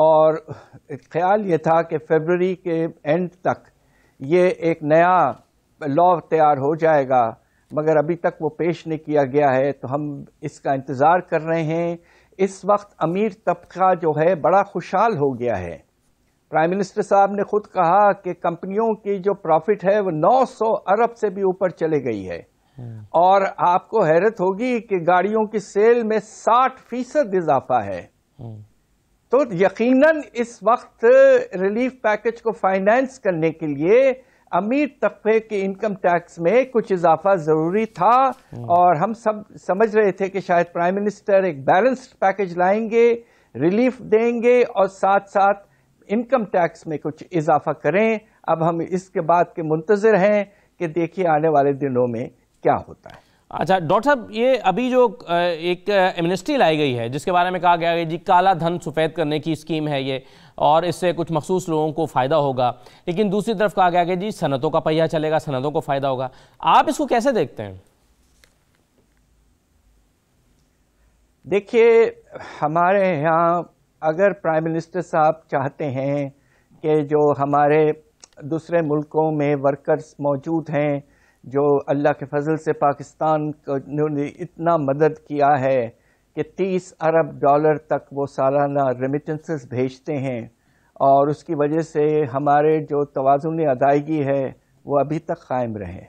اور خیال یہ تھا کہ فروری کے اینڈ تک یہ ایک نیا لا تیار ہو جائے گا، مگر ابھی تک وہ پیش نہیں کیا گیا ہے، تو ہم اس کا انتظار کر رہے ہیں۔ اس وقت امیر طبقہ جو ہے بڑا خوشحال ہو گیا ہے۔ پرائم منسٹر صاحب نے خود کہا کہ کمپنیوں کی جو پروفٹ ہے وہ 900 ارب سے بھی اوپر چلے گئی ہے، اور آپ کو حیرت ہوگی کہ گاڑیوں کی سیل میں 60% اضافہ ہے۔ تو یقیناً اس وقت ریلیف پیکج کو فائنانس کرنے کے لیے امیر طبقے کے انکم ٹیکس میں کچھ اضافہ ضروری تھا، اور ہم سب سمجھ رہے تھے کہ شاید پرائم منسٹر ایک بیلنسڈ پیکج لائیں گے، ریلیف دیں گے، اور ساتھ ساتھ انکم ٹیکس میں کچھ اضافہ کریں۔ اب ہم اس کے بعد کے منتظر ہیں کہ دیکھیے آنے والے دنوں میں کیا ہوتا ہے۔ اچھا ڈاکٹر صاحب، یہ ابھی جو ایک ایمنسٹی لائی گئی ہے جس کے بارے میں کہا گیا ہے جی کالا دھن سفید کرنے کی اسکیم ہے یہ، اور اس سے کچھ مخصوص لوگوں کو فائدہ ہوگا، لیکن دوسری طرف کہا گیا کہ جی صنعتوں کا پہیہ چلے گا، صنعتوں کو فائدہ ہوگا، آپ اس کو کیسے دیکھتے ہیں؟ دیکھیے، ہمارے یہاں اگر پرائم منسٹر صاحب چاہتے ہیں کہ جو ہمارے دوسرے ملکوں میں ورکرز موجود ہیں جو اللہ کے فضل سے پاکستان کو نے اتنا مدد کیا ہے کہ 30 ارب ڈالر تک وہ سالانہ ریمیٹنسز بھیجتے ہیں، اور اس کی وجہ سے ہمارے جو توازن ادائیگی ہے وہ ابھی تک قائم رہے۔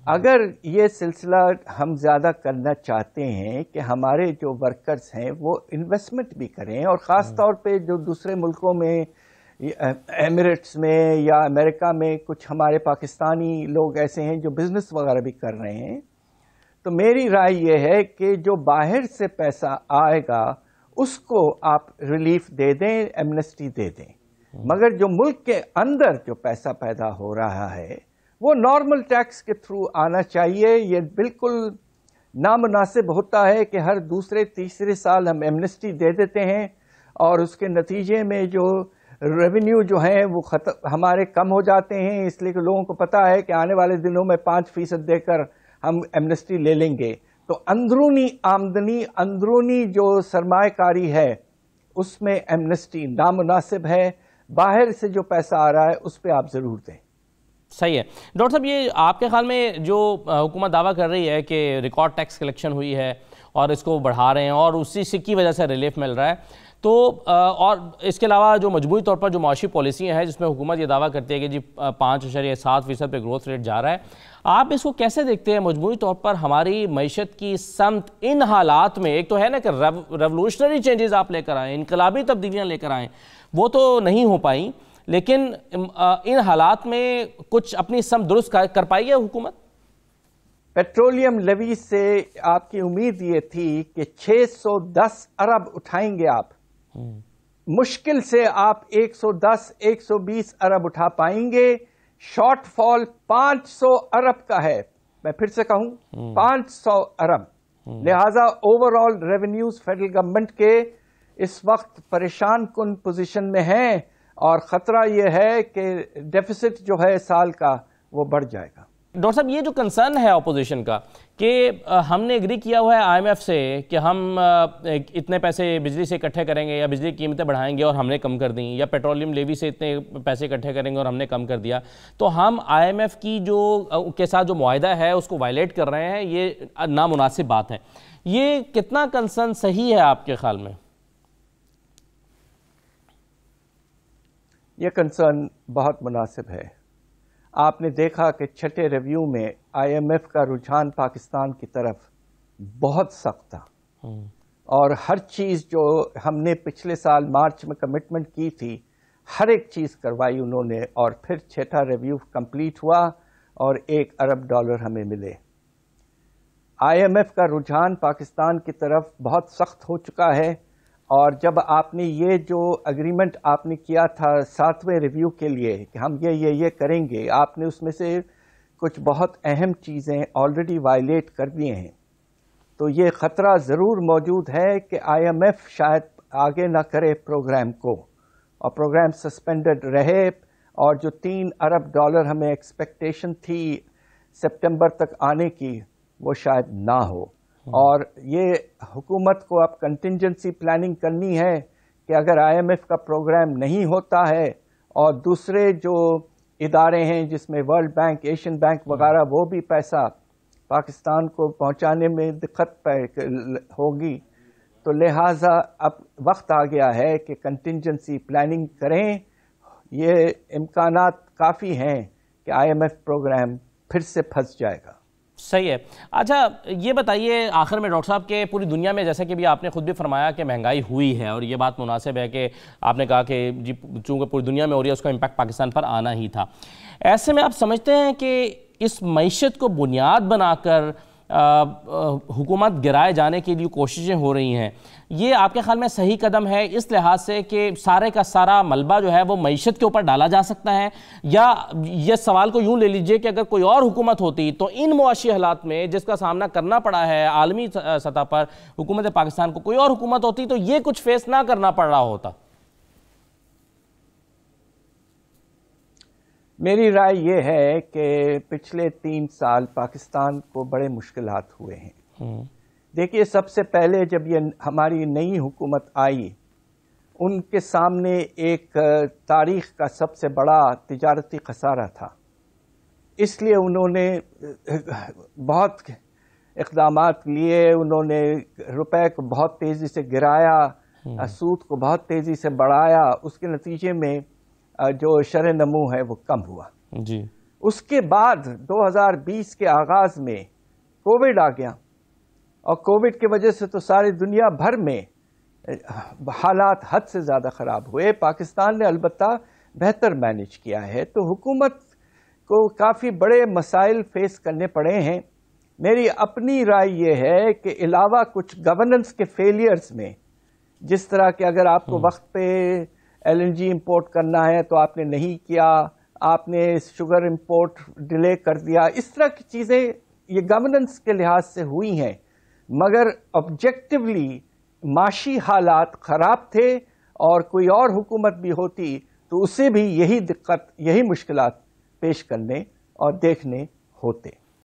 اگر یہ سلسلہ ہم زیادہ کرنا چاہتے ہیں کہ ہمارے جو ورکرز ہیں وہ انویسٹمنٹ بھی کریں، اور خاص طور پہ جو دوسرے ملکوں میں ایمریٹس میں یا امریکہ میں کچھ ہمارے پاکستانی لوگ ایسے ہیں جو بزنس وغیرہ بھی کر رہے ہیں، تو میری رائے یہ ہے کہ جو باہر سے پیسہ آئے گا اس کو آپ ریلیف دے دیں، ایمنسٹی دے دیں، مگر جو ملک کے اندر جو پیسہ پیدا ہو رہا ہے وہ نارمل ٹیکس کے تھرو آنا چاہیے۔ یہ بالکل نامناسب ہوتا ہے کہ ہر دوسرے تیسرے سال ہم ایمنسٹی دے دیتے ہیں، اور اس کے نتیجے میں جو ریونیو جو ہیں وہ ہمارے کم ہو جاتے ہیں، اس لیے کہ لوگوں کو پتا ہے کہ آنے والے دنوں میں 5% دے کر ہم ایمنسٹی لے لیں گے۔ تو اندرونی آمدنی، اندرونی جو سرمایہ کاری ہے اس میں ایمنسٹی نامناسب ہے۔ باہر سے جو پیسہ آ رہا ہے اس پہ آپ ضرور دیں۔ صحیح ہے ڈاکٹر صاحب، یہ آپ کے خیال میں جو حکومت دعویٰ کر رہی ہے کہ ریکارڈ ٹیکس کلیکشن ہوئی ہے اور اس کو بڑھا رہے ہیں اور اسی کی وجہ سے ریلیف مل رہا ہے، تو اور اس کے علاوہ جو مجموعی طور پر جو معاشی پالیسیاں ہیں جس میں حکومت یہ دعویٰ کرتی ہے کہ جی 5.7% پہ گروتھ ریٹ جا رہا ہے، آپ اس کو کیسے دیکھتے ہیں؟ مجموعی طور پر ہماری معیشت کی سمت ان حالات میں، ایک تو ہے نا کہ ریولوشنری چینجز آپ لے کر آئیں، انقلابی تبدیلیاں لے کر آئیں، وہ تو نہیں ہو پائیں، لیکن ان حالات میں کچھ اپنی سمت درست کر پائی ہے حکومت؟ پیٹرولیم لیوی سے آپ کی امید یہ تھی کہ 610 ارب اٹھائیں گے آپ، مشکل سے آپ 110-120 ارب اٹھا پائیں گے۔ شارٹ فال 500 ارب کا ہے، میں پھر سے کہوں 500 ارب، لہذا over all revenues federal government کے اس وقت پریشان کن پوزیشن میں ہیں، اور خطرہ یہ ہے کہ ڈیفیسٹ جو ہے سال کا وہ بڑھ جائے گا۔ ڈاکٹر صاحب، یہ جو کنسرن ہے اپوزیشن کا کہ ہم نے ایگری کیا ہوا ہے آئی ایم ایف سے کہ ہم اتنے پیسے بجلی سے اکٹھے کریں گے یا بجلی کی قیمتیں بڑھائیں گے اور ہم نے کم کر دیں، یا پیٹرولیم لیوی سے اتنے پیسے اکٹھے کریں گے اور ہم نے کم کر دیا، تو ہم آئی ایم ایف کی جو کے ساتھ جو معاہدہ ہے اس کو وائلیٹ کر رہے ہیں، یہ نامناسب بات ہے۔ یہ کتنا کنسرن صحیح ہے آپ کے خیال میں؟ یہ کنسرن بہت مناسب ہے۔ آپ نے دیکھا کہ چھٹے ریویو میں آئی ایم ایف کا رجحان پاکستان کی طرف بہت سخت تھا، اور ہر چیز جو ہم نے پچھلے سال مارچ میں کمٹمنٹ کی تھی ہر ایک چیز کروائی انہوں نے، اور پھر چھٹا ریویو کمپلیٹ ہوا اور 1 ارب ڈالر ہمیں ملے۔ آئی ایم ایف کا رجحان پاکستان کی طرف بہت سخت ہو چکا ہے، اور جب آپ نے یہ جو اگریمنٹ آپ نے کیا تھا 7ویں ریویو کے لیے کہ ہم یہ کریں گے، آپ نے اس میں سے کچھ بہت اہم چیزیں آلریڈی وائلیٹ کر دیے ہیں، تو یہ خطرہ ضرور موجود ہے کہ آئی ایم ایف شاید آگے نہ کرے پروگرام کو، اور پروگرام سسپینڈڈ رہے، اور جو 3 ارب ڈالر ہمیں ایکسپیکٹیشن تھی سپٹمبر تک آنے کی وہ شاید نہ ہو۔ اور یہ حکومت کو اب کنٹینجنسی پلاننگ کرنی ہے کہ اگر IMF کا پروگرام نہیں ہوتا ہے اور دوسرے جو ادارے ہیں جس میں ورلڈ بینک، ایشین بینک وغیرہ، وہ بھی پیسہ پاکستان کو پہنچانے میں دقت ہوگی، تو لہٰذا اب وقت آ گیا ہے کہ کنٹینجنسی پلاننگ کریں. یہ امکانات کافی ہیں کہ IMF پروگرام پھر سے پھنس جائے گا. صحیح ہے. اچھا یہ بتائیے آخر میں ڈاکٹر صاحب کہ پوری دنیا میں جیسا کہ بھی آپ نے خود بھی فرمایا کہ مہنگائی ہوئی ہے، اور یہ بات مناسب ہے کہ آپ نے کہا کہ جی چونکہ پوری دنیا میں ہو رہی ہے اس کا امپیکٹ پاکستان پر آنا ہی تھا. ایسے میں آپ سمجھتے ہیں کہ اس معیشت کو بنیاد بنا کر حکومت گرائے جانے کے لیے کوششیں ہو رہی ہیں، یہ آپ کے خیال میں صحیح قدم ہے اس لحاظ سے کہ سارے کا سارا ملبہ جو ہے وہ معیشت کے اوپر ڈالا جا سکتا ہے؟ یا یہ سوال کو یوں لے لیجئے کہ اگر کوئی اور حکومت ہوتی تو ان معاشی حالات میں جس کا سامنا کرنا پڑا ہے عالمی سطح پر حکومت پاکستان کو، کوئی اور حکومت ہوتی تو یہ کچھ فیس نہ کرنا پڑ رہا ہوتا؟ میری رائے یہ ہے کہ پچھلے 3 سال پاکستان کو بڑے مشکلات ہوئے ہیں. دیکھیے سب سے پہلے جب یہ ہماری نئی حکومت آئی، ان کے سامنے ایک تاریخ کا سب سے بڑا تجارتی خسارہ تھا. اس لیے انہوں نے بہت اقدامات لیے، انہوں نے روپے کو بہت تیزی سے گرایا، سود کو بہت تیزی سے بڑھایا. اس کے نتیجے میں جو شرح نمو ہے وہ کم ہوا. جی. اس کے بعد 2020 کے آغاز میں کووڈ آ گیا، اور کووڈ کی وجہ سے تو ساری دنیا بھر میں حالات حد سے زیادہ خراب ہوئے. پاکستان نے البتہ بہتر مینیج کیا ہے، تو حکومت کو کافی بڑے مسائل فیس کرنے پڑے ہیں. میری اپنی رائے یہ ہے کہ علاوہ کچھ گورننس کے فیلیئرز میں، جس طرح کہ اگر آپ کو وقت پہ LNG امپورٹ کرنا ہے تو آپ نے نہیں کیا، آپ نے شوگر امپورٹ ڈیلے کر دیا، اس طرح کی چیزیں یہ گورننس کے لحاظ سے ہوئی ہیں. مگر آبجیکٹیولی معاشی حالات خراب تھے، اور کوئی اور حکومت بھی ہوتی تو اسے بھی یہی دقت، یہی مشکلات پیش کرنے اور دیکھنے ہوتے.